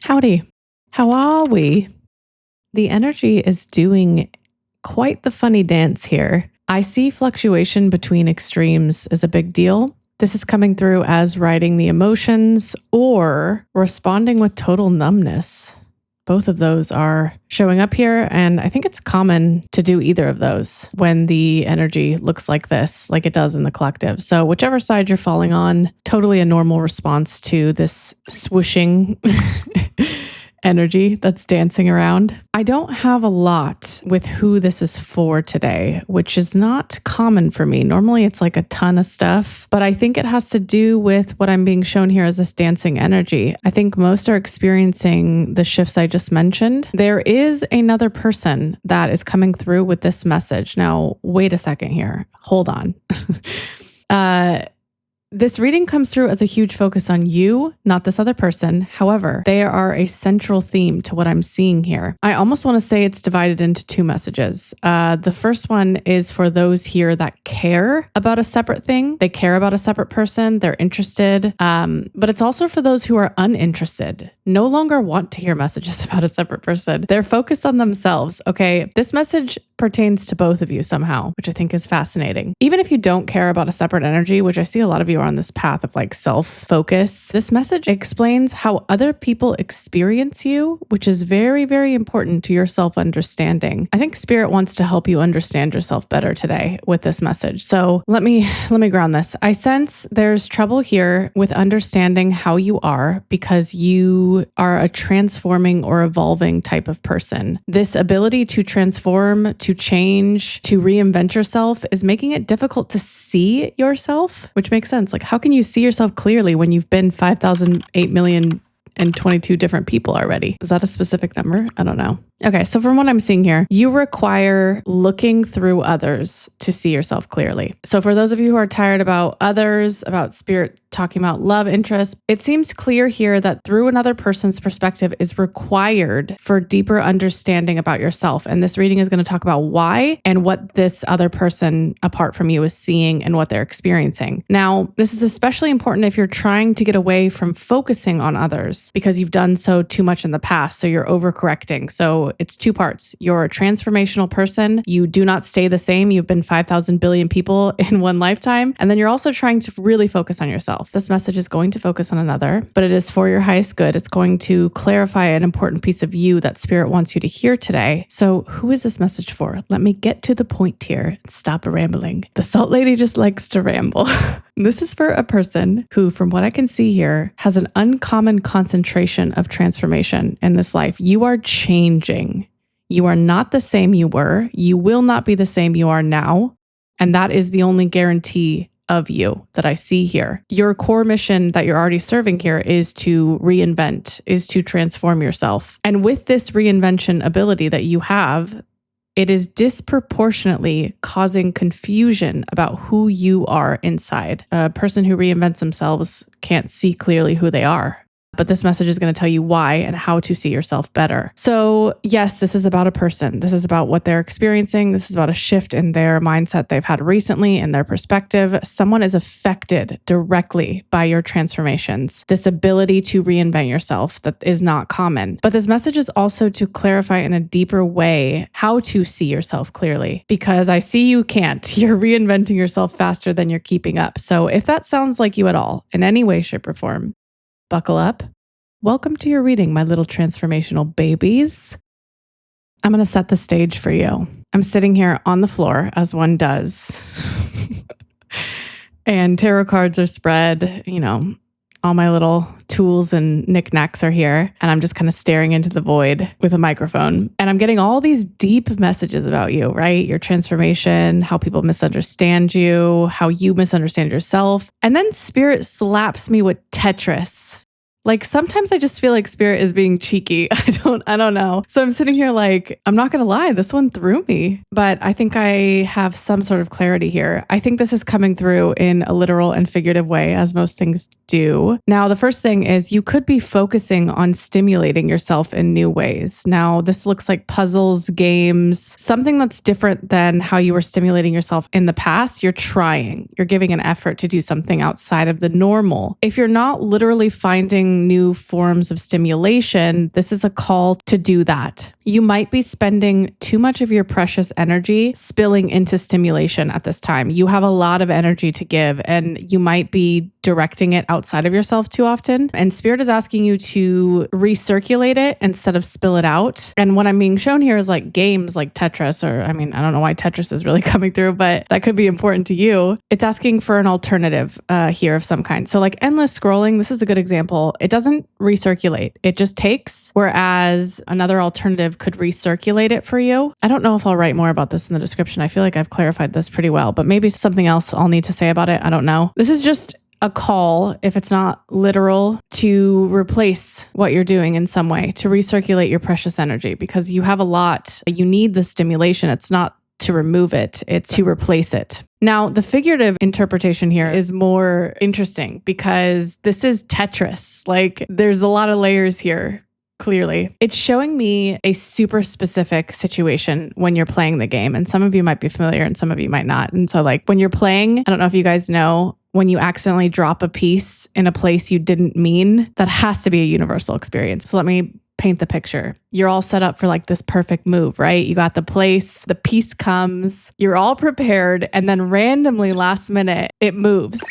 Howdy. How are we? The energy is doing quite the funny dance here. I see fluctuation between extremes is a big deal. This is coming through as riding the emotions or responding with total numbness. Both of those are showing up here, and I think it's common to do either of those when the energy looks like this, like it does in the collective. So whichever side you're falling on, totally a normal response to this swooshing energy that's dancing around. I don't have a lot with who this is for today, which is not common for me. Normally it's like a ton of stuff, but I think it has to do with what I'm being shown here as this dancing energy. I think most are experiencing the shifts I just mentioned. There is another person that is coming through with this message. Now, wait a second here. Hold on. This reading comes through as a huge focus on you, not this other person. However, they are a central theme to what I'm seeing here. I almost want to say it's divided into two messages. The first one is for those here that care about a separate thing. They care about a separate person. They're interested. But it's also for those who are uninterested, no longer want to hear messages about a separate person. They're focused on themselves. Okay, this message pertains to both of you somehow, which I think is fascinating. Even if you don't care about a separate energy, which I see a lot of you are on this path of like self-focus, this message explains how other people experience you, which is very, very important to your self-understanding. I think Spirit wants to help you understand yourself better today with this message. So let me ground this. I sense there's trouble here with understanding how you are because you are a transforming or evolving type of person. This ability to transform, to change, to reinvent yourself is making it difficult to see yourself, which makes sense. Like, how can you see yourself clearly when you've been 5,008,022 different people already? Is that a specific number? I don't know. Okay, so from what I'm seeing here, you require looking through others to see yourself clearly. So for those of you who are tired about others, about Spirit talking about love interest, it seems clear here that through another person's perspective is required for deeper understanding about yourself. And this reading is going to talk about why and what this other person apart from you is seeing and what they're experiencing. Now, this is especially important if you're trying to get away from focusing on others because you've done so too much in the past. So you're overcorrecting. So it's two parts. You're a transformational person. You do not stay the same. You've been 5,000 billion people in one lifetime. And then you're also trying to really focus on yourself. This message is going to focus on another, but it is for your highest good. It's going to clarify an important piece of you that Spirit wants you to hear today. So who is this message for? Let me get to the point here. Stop rambling. The Salt Lady just likes to ramble. This is for a person who, from what I can see here, has an uncommon concentration of transformation in this life. You are changing. You are not the same you were. You will not be the same you are now. And that is the only guarantee of you that I see here. Your core mission that you're already serving here is to reinvent, is to transform yourself. And with this reinvention ability that you have, it is disproportionately causing confusion about who you are inside. A person who reinvents themselves can't see clearly who they are. But this message is going to tell you why and how to see yourself better. So yes, this is about a person. This is about what they're experiencing. This is about a shift in their mindset they've had recently, in their perspective. Someone is affected directly by your transformations. This ability to reinvent yourself that is not common. But this message is also to clarify in a deeper way how to see yourself clearly. Because I see you can't. You're reinventing yourself faster than you're keeping up. So if that sounds like you at all, in any way, shape, or form, buckle up. Welcome to your reading, my little transformational babies. I'm going to set the stage for you. I'm sitting here on the floor, as one does. And tarot cards are spread, all my little tools and knickknacks are here. And I'm just kind of staring into the void with a microphone. And I'm getting all these deep messages about you, right? Your transformation, how people misunderstand you, how you misunderstand yourself. And then Spirit slaps me with Tetris. Like sometimes I just feel like Spirit is being cheeky. I don't know. So I'm sitting here like, I'm not going to lie, this one threw me, but I think I have some sort of clarity here. I think this is coming through in a literal and figurative way, as most things do. Now, the first thing is you could be focusing on stimulating yourself in new ways. Now, this looks like puzzles, games, something that's different than how you were stimulating yourself in the past. You're trying, you're giving an effort to do something outside of the normal. If you're not literally finding seeking new forms of stimulation, this is a call to do that. You might be spending too much of your precious energy spilling into stimulation at this time. You have a lot of energy to give, and you might be directing it outside of yourself too often. And Spirit is asking you to recirculate it instead of spill it out. And what I'm being shown here is like games like Tetris, or I don't know why Tetris is really coming through, but that could be important to you. It's asking for an alternative here of some kind. So like endless scrolling, this is a good example. It doesn't recirculate. It just takes, whereas another alternative could recirculate it for you. I don't know if I'll write more about this in the description. I feel like I've clarified this pretty well, but maybe something else I'll need to say about it. I don't know. This is just a call, if it's not literal, to replace what you're doing in some way, to recirculate your precious energy, because you have a lot. You need the stimulation. It's not to remove it, it's to replace it. Now, the figurative interpretation here is more interesting because this is Tetris. Like, there's a lot of layers here. Clearly, it's showing me a super specific situation when you're playing the game. And some of you might be familiar and some of you might not. And so like when you're playing, I don't know if you guys know, when you accidentally drop a piece in a place you didn't mean, that has to be a universal experience. So let me paint the picture. You're all set up for like this perfect move, right? You got the place, the piece comes, you're all prepared, and then randomly last minute, it moves.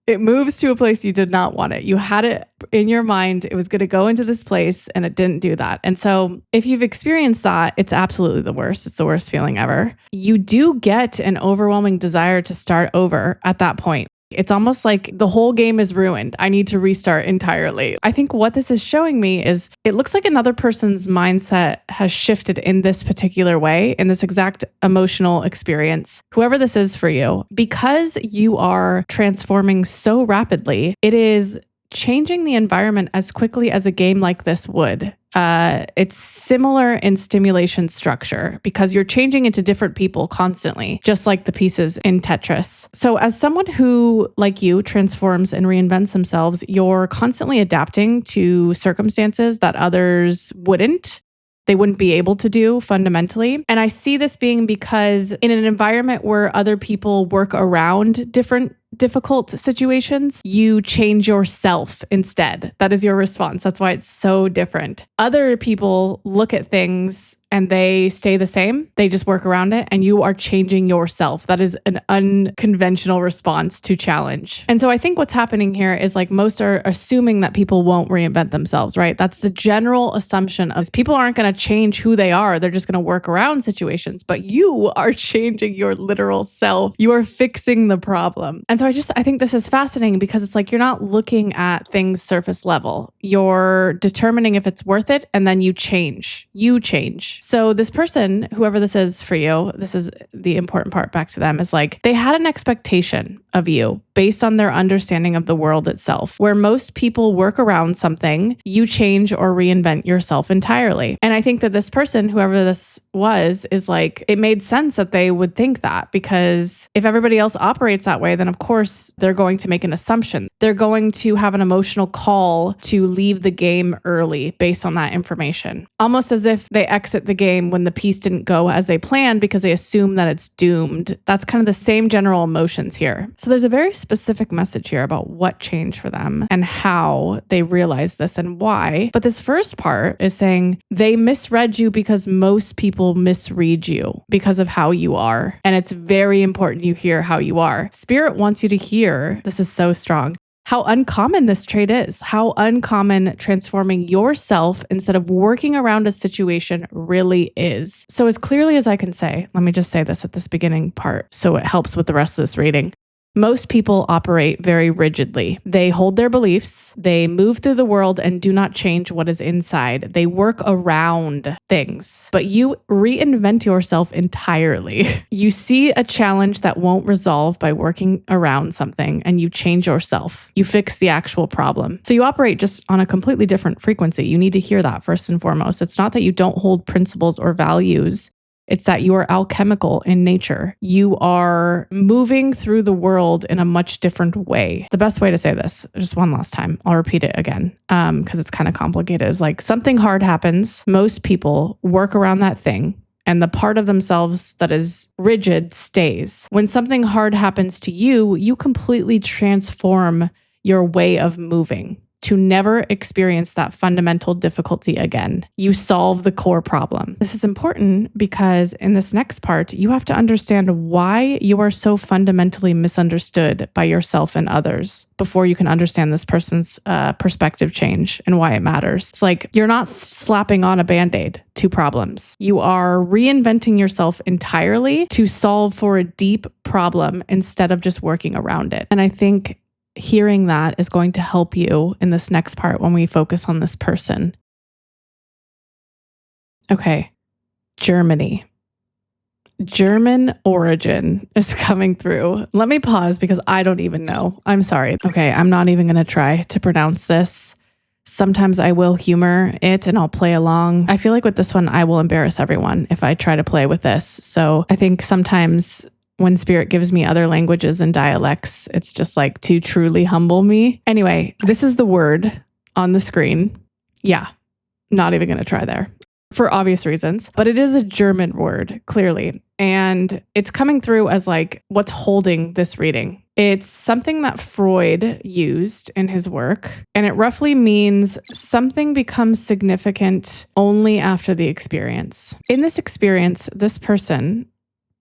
It moves to a place you did not want it. You had it in your mind. It was going to go into this place and it didn't do that. And so if you've experienced that, it's absolutely the worst. It's the worst feeling ever. You do get an overwhelming desire to start over at that point. It's almost like the whole game is ruined. I need to restart entirely. I think what this is showing me is it looks like another person's mindset has shifted in this particular way, in this exact emotional experience. Whoever this is for you, because you are transforming so rapidly, it is changing the environment as quickly as a game like this would. It's similar in stimulation structure because you're changing into different people constantly, just like the pieces in Tetris. So as someone who, like you, transforms and reinvents themselves, you're constantly adapting to circumstances that others wouldn't. They wouldn't be able to do fundamentally. And I see this being because in an environment where other people work around difficult situations, you change yourself instead. That is your response. That's why it's so different. Other people look at things and they stay the same. They just work around it and you are changing yourself. That is an unconventional response to challenge. And so I think what's happening here is like most are assuming that people won't reinvent themselves, right? That's the general assumption of people aren't going to change who they are. They're just going to work around situations, but you are changing your literal self. You are fixing the problem. And so I think this is fascinating because it's like you're not looking at things surface level. You're determining if it's worth it and then you change. You change. So this person, whoever this is for you, this is the important part back to them, is like they had an expectation of you based on their understanding of the world itself. Where most people work around something, you change or reinvent yourself entirely. And I think that this person, whoever this was, is like, it made sense that they would think that because if everybody else operates that way, then of course they're going to make an assumption. They're going to have an emotional call to leave the game early based on that information. Almost as if they exit the game when the piece didn't go as they planned because they assume that it's doomed. That's kind of the same general emotions here. So there's a very specific message here about what changed for them and how they realized this and why. But this first part is saying they misread you because most people misread you because of how you are. And it's very important you hear how you are. Spirit wants you to hear, this is so strong, how uncommon this trait is, how uncommon transforming yourself instead of working around a situation really is. So as clearly as I can say, let me just say this at this beginning part so it helps with the rest of this reading. Most people operate very rigidly. They hold their beliefs, they move through the world and do not change what is inside. They work around things, but you reinvent yourself entirely. You see a challenge that won't resolve by working around something and you change yourself. You fix the actual problem. So you operate just on a completely different frequency. You need to hear that first and foremost. It's not that you don't hold principles or values. It's that you are alchemical in nature. You are moving through the world in a much different way. The best way to say this, just one last time, I'll repeat it again because it's kind of complicated, is like something hard happens. Most people work around that thing and the part of themselves that is rigid stays. When something hard happens to you, you completely transform your way of moving. to never experience that fundamental difficulty again. You solve the core problem. This is important because in this next part, you have to understand why you are so fundamentally misunderstood by yourself and others before you can understand this person's perspective change and why it matters. It's like you're not slapping on a Band-Aid to problems. You are reinventing yourself entirely to solve for a deep problem instead of just working around it. And I think hearing that is going to help you in this next part when we focus on this person. Okay, Germany. German origin is coming through. Let me pause because I don't even know. I'm sorry. Okay, I'm not even going to try to pronounce this. Sometimes I will humor it and I'll play along. I feel like with this one, I will embarrass everyone if I try to play with this. So I think sometimes when spirit gives me other languages and dialects, it's just like to truly humble me. Anyway, this is the word on the screen. Yeah, not even going to try there for obvious reasons, but it is a German word, clearly. And it's coming through as like what's holding this reading. It's something that Freud used in his work, and it roughly means something becomes significant only after the experience. In this experience, this person,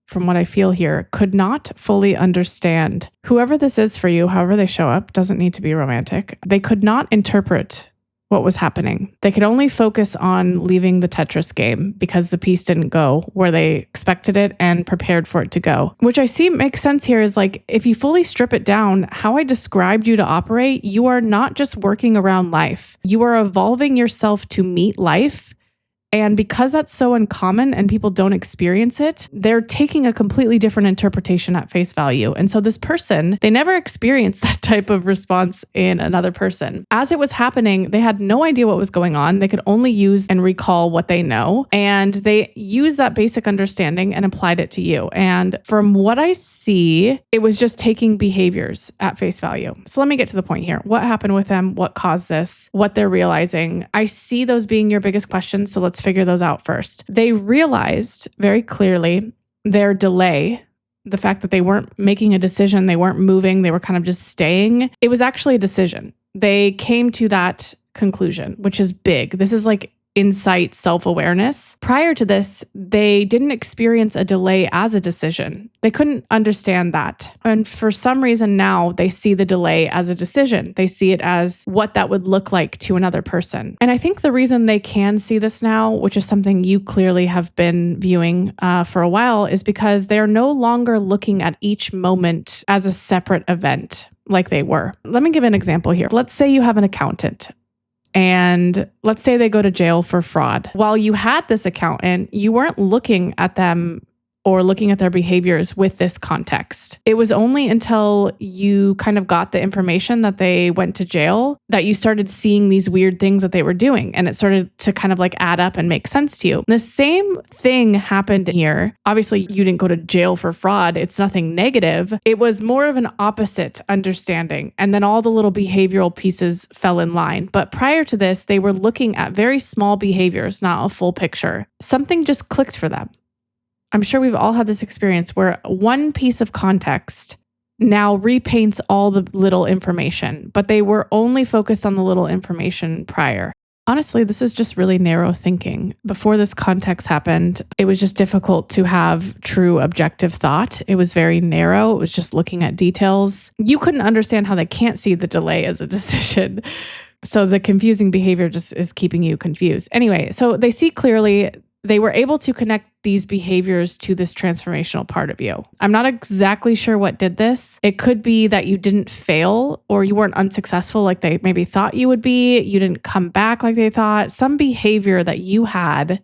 from what I feel here, could not fully understand whoever this is for you, however they show up, doesn't need to be romantic. They could not interpret what was happening. They could only focus on leaving the Tetris game because the piece didn't go where they expected it and prepared for it to go. Which I see makes sense here is like, if you fully strip it down, how I described you to operate, you are not just working around life. You are evolving yourself to meet life. And because that's so uncommon and people don't experience it, they're taking a completely different interpretation at face value. And so this person, they never experienced that type of response in another person. As it was happening, they had no idea what was going on. They could only use and recall what they know. And they used that basic understanding and applied it to you. And from what I see, it was just taking behaviors at face value. So let me get to the point here. What happened with them? What caused this? What they're realizing? I see those being your biggest questions. So let's figure those out first. They realized very clearly their delay, the fact that they weren't making a decision, they weren't moving, they were kind of just staying. It was actually a decision. They came to that conclusion, which is big. This is like insight, self-awareness. Prior to this, they didn't experience a delay as a decision. They couldn't understand that. And for some reason now, they see the delay as a decision. They see it as what that would look like to another person. And I think the reason they can see this now, which is something you clearly have been viewing for a while, is because they are no longer looking at each moment as a separate event like they were. Let me give an example here. Let's say you have an accountant. And let's say they go to jail for fraud. While you had this accountant, you weren't looking at them or looking at their behaviors with this context. It was only until you kind of got the information that they went to jail that you started seeing these weird things that they were doing. And it started to kind of like add up and make sense to you. The same thing happened here. Obviously, you didn't go to jail for fraud. It's nothing negative. It was more of an opposite understanding. And then all the little behavioral pieces fell in line. But prior to this, they were looking at very small behaviors, not a full picture. Something just clicked for them. I'm sure we've all had this experience where one piece of context now repaints all the little information, but they were only focused on the little information prior. Honestly, this is just really narrow thinking. Before this context happened, it was just difficult to have true objective thought. It was very narrow. It was just looking at details. You couldn't understand how they can't see the delay as a decision. So the confusing behavior just is keeping you confused. Anyway, so they see clearly. They were able to connect these behaviors to this transformational part of you. I'm not exactly sure what did this. It could be that you didn't fail or you weren't unsuccessful like they maybe thought you would be. You didn't come back like they thought. Some behavior that you had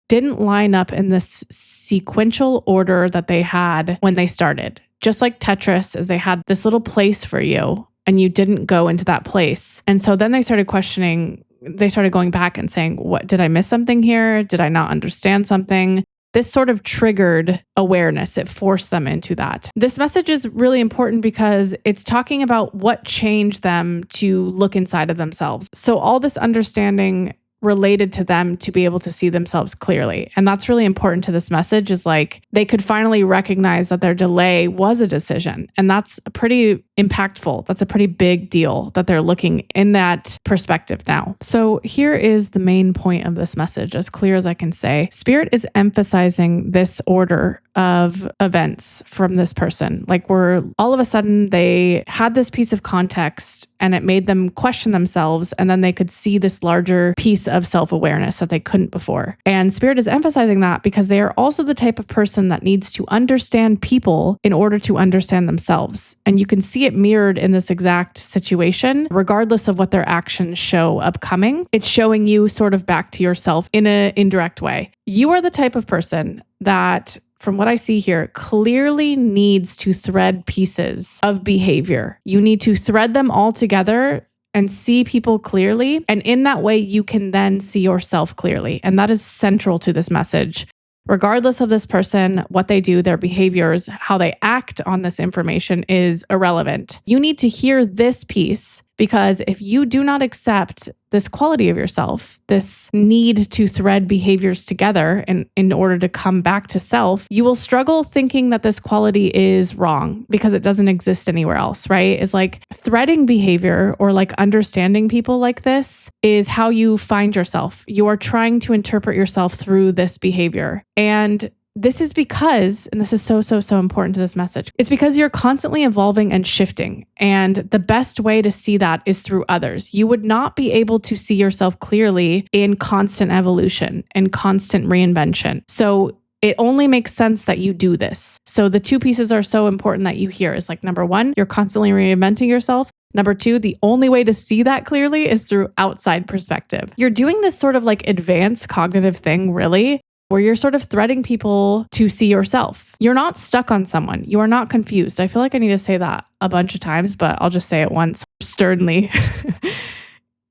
didn't line up in this sequential order that they had when they started. Just like Tetris, as they had this little place for you and you didn't go into that place. And so then they started questioning. They started going back and saying, what, did I miss something here? Did I not understand something? This sort of triggered awareness. It forced them into that. This message is really important because it's talking about what changed them to look inside of themselves. So all this understanding related to them to be able to see themselves clearly. And that's really important to this message, is like they could finally recognize that their delay was a decision. And that's pretty impactful. That's a pretty big deal that they're looking in that perspective now. So here is the main point of this message, as clear as I can say. Spirit is emphasizing this order of events from this person. Like, we're all of a sudden they had this piece of context and it made them question themselves, and then they could see this larger piece of self-awareness that they couldn't before. And Spirit is emphasizing that because they are also the type of person that needs to understand people in order to understand themselves. And you can see it mirrored in this exact situation, regardless of what their actions show upcoming. It's showing you sort of back to yourself in an indirect way. You are the type of person that, from what I see here, clearly needs to thread pieces of behavior. You need to thread them all together and see people clearly. And in that way, you can then see yourself clearly. And that is central to this message. Regardless of this person, what they do, their behaviors, how they act on this information is irrelevant. You need to hear this piece, because if you do not accept this quality of yourself, this need to thread behaviors together in order to come back to self, you will struggle thinking that this quality is wrong because it doesn't exist anywhere else, right? It's like threading behavior, or like understanding people like this, is how you find yourself. You are trying to interpret yourself through this behavior. And this is because, and this is so important to this message, it's because you're constantly evolving and shifting. And the best way to see that is through others. You would not be able to see yourself clearly in constant evolution and constant reinvention. So it only makes sense that you do this. So the two pieces are so important that you hear is like, number one, you're constantly reinventing yourself. Number two, the only way to see that clearly is through outside perspective. You're doing this sort of like advanced cognitive thing, really, where you're sort of threading people to see yourself. You're not stuck on someone. You are not confused. I feel like I need to say that a bunch of times, but I'll just say it once sternly.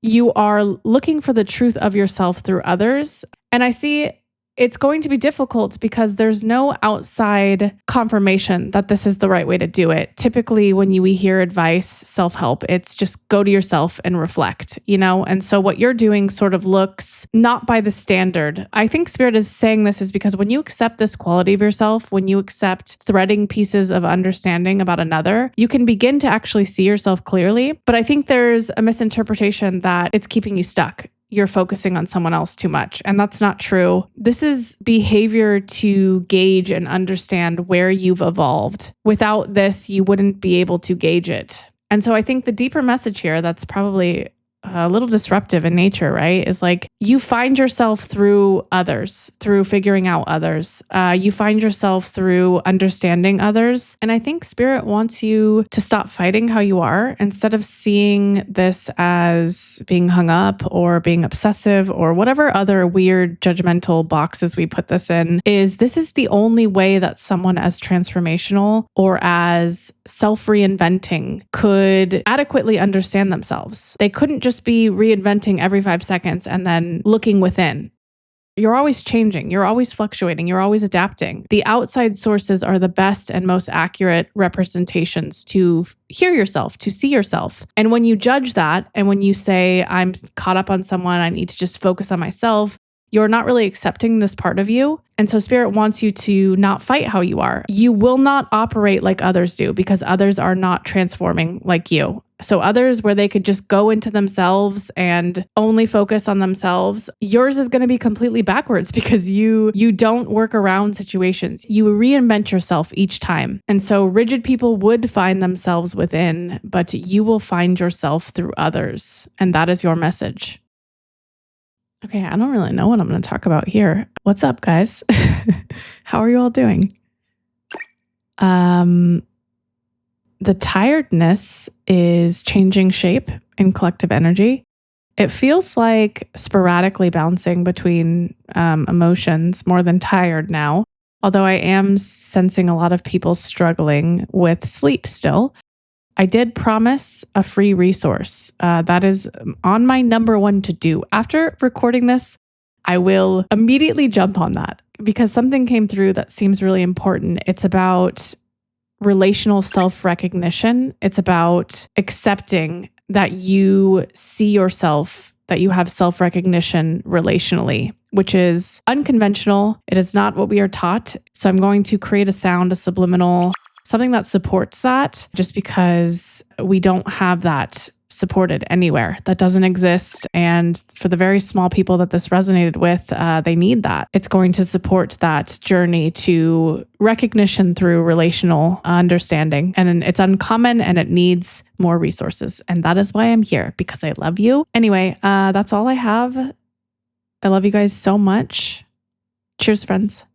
You are looking for the truth of yourself through others. And I see it's going to be difficult because there's no outside confirmation that this is the right way to do it. Typically, when we hear advice, self-help, it's just go to yourself and reflect, you know? And so what you're doing sort of looks not by the standard. I think Spirit is saying this is because when you accept this quality of yourself, when you accept threading pieces of understanding about another, you can begin to actually see yourself clearly. But I think there's a misinterpretation that it's keeping you stuck. You're focusing on someone else too much. And that's not true. This is behavior to gauge and understand where you've evolved. Without this, you wouldn't be able to gauge it. And so I think the deeper message here that's probably a little disruptive in nature, right? Is like you find yourself through others, through figuring out others. You find yourself through understanding others. And I think Spirit wants you to stop fighting how you are instead of seeing this as being hung up or being obsessive or whatever other weird judgmental boxes we put this in. This is the only way that someone as transformational or as self-reinventing could adequately understand themselves. They couldn't just be reinventing every 5 seconds and then looking within. You're always changing. You're always fluctuating. You're always adapting. The outside sources are the best and most accurate representations to hear yourself, to see yourself. And when you judge that, and when you say, I'm caught up on someone, I need to just focus on myself, you're not really accepting this part of you. And so Spirit wants you to not fight how you are. You will not operate like others do because others are not transforming like you. So others, where they could just go into themselves and only focus on themselves, yours is going to be completely backwards because you don't work around situations. You reinvent yourself each time. And so rigid people would find themselves within, but you will find yourself through others. And that is your message. Okay, I don't really know what I'm going to talk about here. What's up, guys? How are you all doing? The tiredness is changing shape in collective energy. It feels like sporadically bouncing between emotions more than tired now, although I am sensing a lot of people struggling with sleep still. I did promise a free resource that is on my number one to do. After recording this, I will immediately jump on that because something came through that seems really important. It's about relational self-recognition. It's about accepting that you see yourself that you have self-recognition relationally, which is unconventional. It is not what we are taught. So I'm going to create a sound, a subliminal, something that supports that, just because we don't have that supported anywhere. That doesn't exist. And for the very small people that this resonated with, they need that. It's going to support that journey to recognition through relational understanding. And it's uncommon and it needs more resources. And that is why I'm here, because I love you. Anyway, that's all I have. I love you guys so much. Cheers, friends.